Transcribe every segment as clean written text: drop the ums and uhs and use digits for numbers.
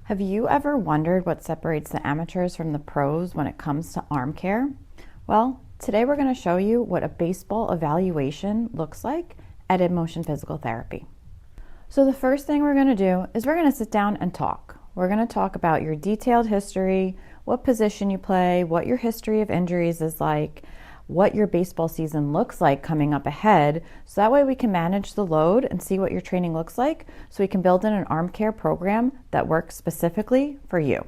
Have you ever wondered what separates the amateurs from the pros when it comes to arm care? Well, today we're going to show you what a baseball evaluation looks like at InMotion Physical Therapy. So the first thing we're going to do is we're going to sit down and talk. We're going to talk about your detailed history, what position you play, what your history of injuries is like, what your baseball season looks like coming up ahead, so that way we can manage the load and see what your training looks like so we can build in an arm care program that works specifically for you.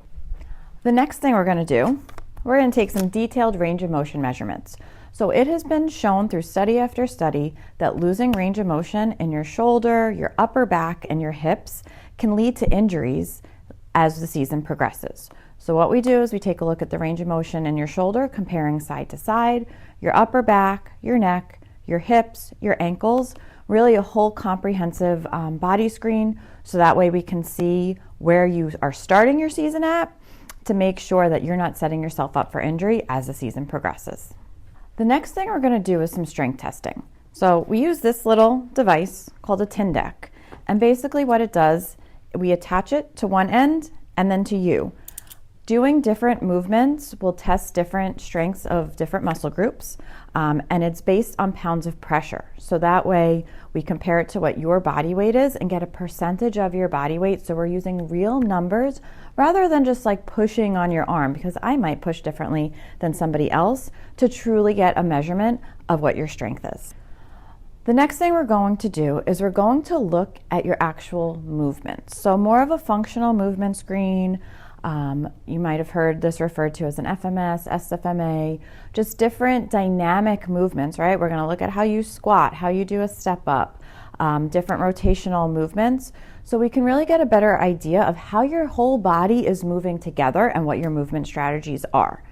The next thing we're going to do, we're going to take some detailed range of motion measurements. So it has been shown through study after study that losing range of motion in your shoulder, your upper back, and your hips can lead to injuries as the season progresses. So what we do is we take a look at the range of motion in your shoulder, comparing side to side, your upper back, your neck, your hips, your ankles, really a whole comprehensive body screen, so that way we can see where you are starting your season at to make sure that you're not setting yourself up for injury as the season progresses. The next thing we're going to do is some strength testing. So we use this little device called a Tindeq, and basically what it does, we attach it to one end and then to you. Doing different movements will test different strengths of different muscle groups, and it's based on pounds of pressure. So that way we compare it to what your body weight is and get a percentage of your body weight. So we're using real numbers rather than just like pushing on your arm, because I might push differently than somebody else, to truly get a measurement of what your strength is. The next thing we're going to do is we're going to look at your actual movements. So more of a functional movement screen. You might have heard this referred to as an FMS, SFMA, just different dynamic movements, right? We're going to look at how you squat, how you do a step up, different rotational movements, so we can really get a better idea of how your whole body is moving together and what your movement strategies are.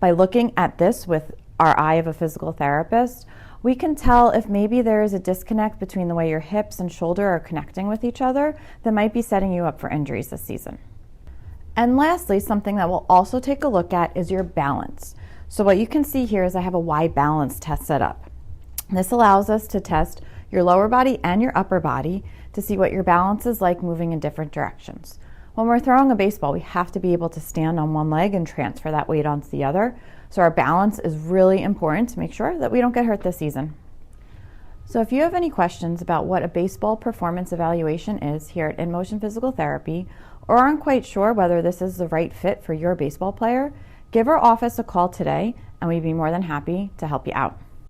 By looking at this with our eye of a physical therapist, we can tell if maybe there is a disconnect between the way your hips and shoulder are connecting with each other that might be setting you up for injuries this season. And lastly, something that we'll also take a look at is your balance. So what you can see here is I have a Y balance test set up. This allows us to test your lower body and your upper body to see what your balance is like moving in different directions. When we're throwing a baseball, we have to be able to stand on one leg and transfer that weight onto the other. So our balance is really important to make sure that we don't get hurt this season. So if you have any questions about what a baseball performance evaluation is here at InMotion Physical Therapy, or aren't quite sure whether this is the right fit for your baseball player, give our office a call today and we'd be more than happy to help you out.